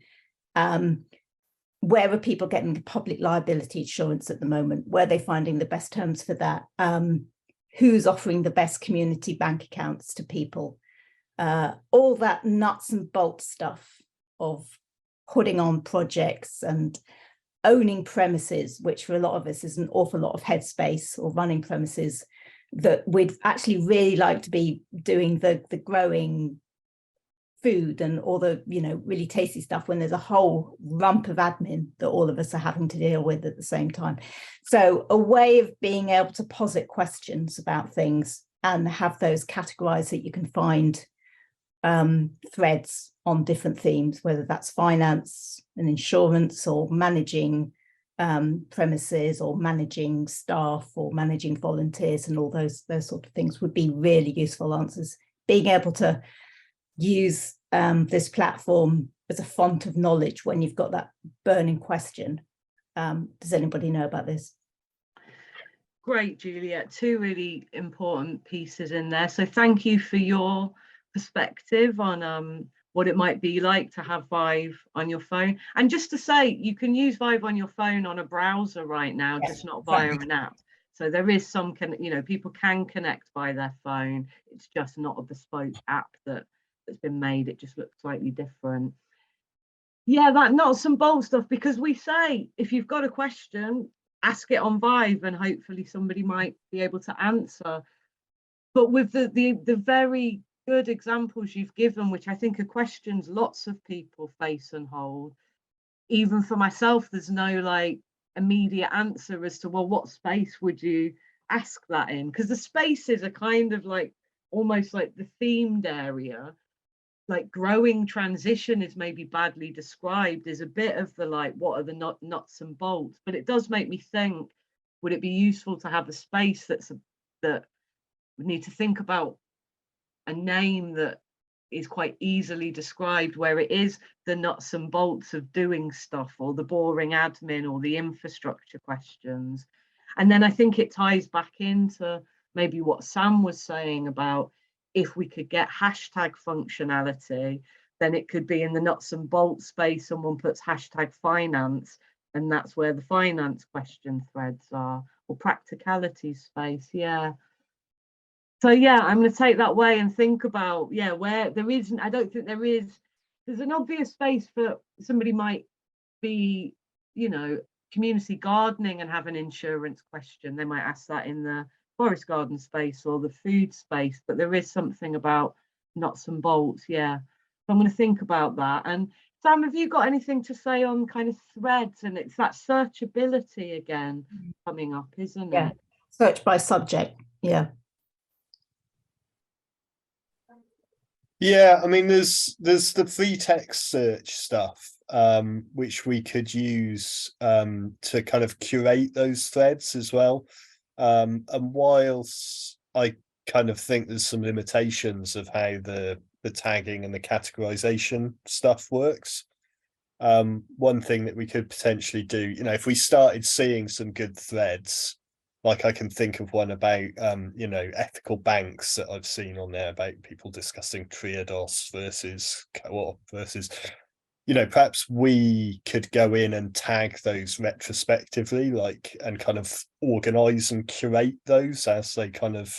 where are people getting the public liability insurance at the moment? Where are they finding the best terms for that? Who's offering the best community bank accounts to people? All that nuts and bolts stuff of putting on projects and owning premises, which for a lot of us is an awful lot of headspace, or running premises, that we'd actually really like to be doing the growing food and all the, you know, really tasty stuff, when there's a whole rump of admin that all of us are having to deal with at the same time. So a way of being able to posit questions about things and have those categorized that you can find threads on different themes, whether that's finance and insurance, or managing premises, or managing staff, or managing volunteers, and all those sort of things would be really useful answers. Being able to use this platform as a font of knowledge when you've got that burning question. Does anybody know about this? Great, Juliet. Two really important pieces in there. So thank you for your perspective on what it might be like to have Vive on your phone. And just to say, you can use Vive on your phone on a browser right now, just not via an app. So there is some, you know, people can connect by their phone. It's just not a bespoke app that's been made. It just looks slightly different. Yeah, that nuts and bolts stuff, because we say, if you've got a question, ask it on Vive and hopefully somebody might be able to answer. But with the very good examples you've given, which I think are questions lots of people face and hold, even for myself, there's no like immediate answer as to, well, what space would you ask that in? Because the spaces are kind of like almost like the themed area. Like growing transition is maybe badly described as a bit of the like, what are the nuts and bolts? But it does make me think, would it be useful to have a space that we need to think about a name that is quite easily described, where it is the nuts and bolts of doing stuff, or the boring admin, or the infrastructure questions. And then I think it ties back into maybe what Sam was saying about, if we could get hashtag functionality, then it could be in the nuts and bolts space, someone puts hashtag finance, and that's where the finance question threads are, or practicality space. Yeah. So yeah, I'm going to take that way and think about, yeah, where there isn't, I don't think there's an obvious space for somebody might be, you know, community gardening and have an insurance question. They might ask that in the forest garden space or the food space, but there is something about nuts and bolts. Yeah, so I'm going to think about that. And Sam, have you got anything to say on kind of threads? And it's that searchability again coming up, isn't it? Search by subject. Yeah, I mean, there's the free text search stuff, which we could use to kind of curate those threads as well. And whilst I kind of think there's some limitations of how the tagging and the categorization stuff works, one thing that we could potentially do, you know, if we started seeing some good threads, like I can think of one about you know, ethical banks that I've seen on there, about people discussing Triodos versus co-op versus, you know, perhaps we could go in and tag those retrospectively, like, and kind of organize and curate those as they kind of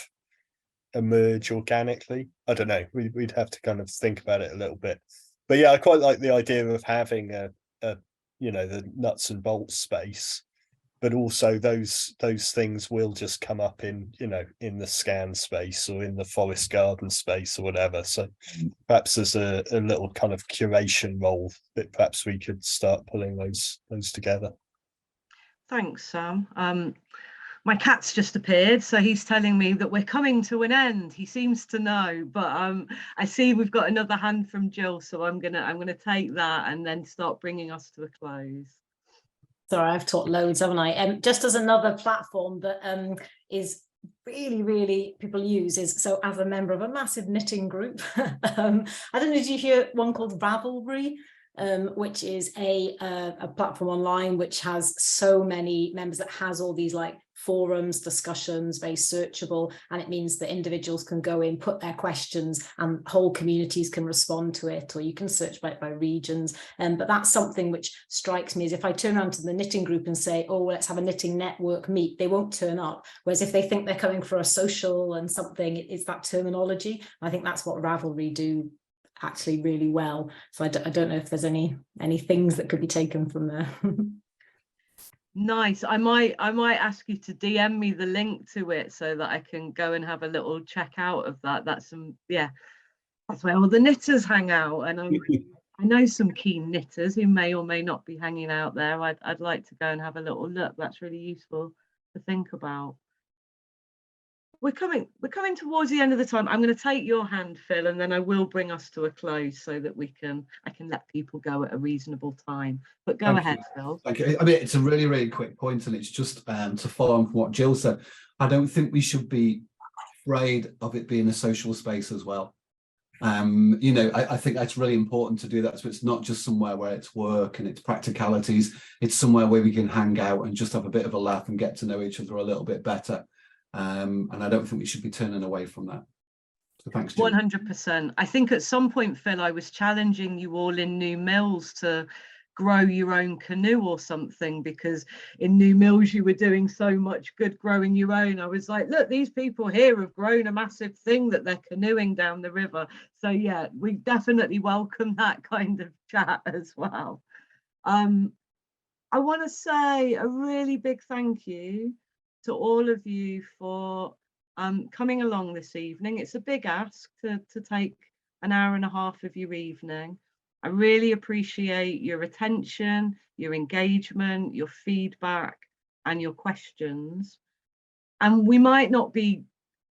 emerge organically. I don't know, we'd have to kind of think about it a little bit. But yeah, I quite like the idea of having a you know, the nuts and bolts space, but also those things will just come up in, you know, in the scan space or in the forest garden space or whatever. So perhaps there's a little kind of curation role that perhaps we could start pulling those together. Thanks, Sam. My cat's just appeared, so he's telling me that we're coming to an end. He seems to know, but I see we've got another hand from Jill, so I'm gonna take that and then start bringing us to a close. Sorry, I've talked loads, haven't I? Just as another platform that is really people use is, so as a member of a massive knitting group, I don't know, did you hear one called Ravelry? Which is a platform online which has so many members, that has all these like forums, discussions, very searchable, and it means that individuals can go in, put their questions, and whole communities can respond to it, or you can search by regions. But that's something which strikes me, as if I turn around to the knitting group and say, oh, let's have a knitting network meet, they won't turn up. Whereas if they think they're coming for a social and something, it's that terminology. I think that's what Ravelry do actually really well. So I don't know if there's any things that could be taken from there. Nice. I might ask you to DM me the link to it so that I can go and have a little check out of that. That's where all the knitters hang out, and I know some keen knitters who may or may not be hanging out there. I'd like to go and have a little look. That's really useful to think about. We're coming towards the end of the time. I'm going to take your hand, Phil, and then I will bring us to a close so that I can let people go at a reasonable time. But go ahead, Phil. Thank you. I mean, it's a really, really quick point, and it's just to follow on from what Jill said. I don't think we should be afraid of it being a social space as well. You know, I think that's really important to do that. So it's not just somewhere where it's work and it's practicalities. It's somewhere where we can hang out and just have a bit of a laugh and get to know each other a little bit better. And I don't think we should be turning away from that. So thanks, Jill. 100%. I think at some point, Phil, I was challenging you all in New Mills to grow your own canoe or something, because in New Mills you were doing so much good growing your own. I was like, look, these people here have grown a massive thing that they're canoeing down the river. So yeah, we definitely welcome that kind of chat as well. I want to say a really big thank you to all of you for coming along this evening. It's a big ask to take an hour and a half of your evening. I really appreciate your attention, your engagement, your feedback, and your questions. And we might not be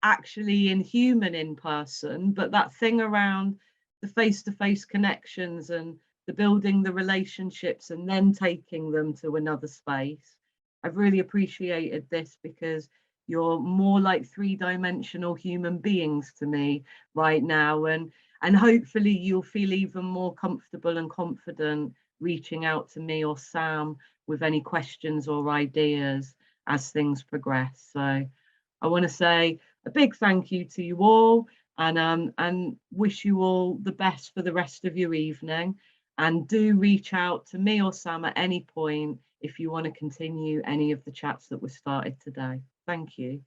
actually in person, but that thing around the face-to-face connections and the building the relationships and then taking them to another space. I've really appreciated this, because you're more like three-dimensional human beings to me right now, and hopefully you'll feel even more comfortable and confident reaching out to me or Sam with any questions or ideas as things progress. So I want to say a big thank you to you all, and wish you all the best for the rest of your evening. And do reach out to me or Sam at any point if you want to continue any of the chats that were started today. Thank you.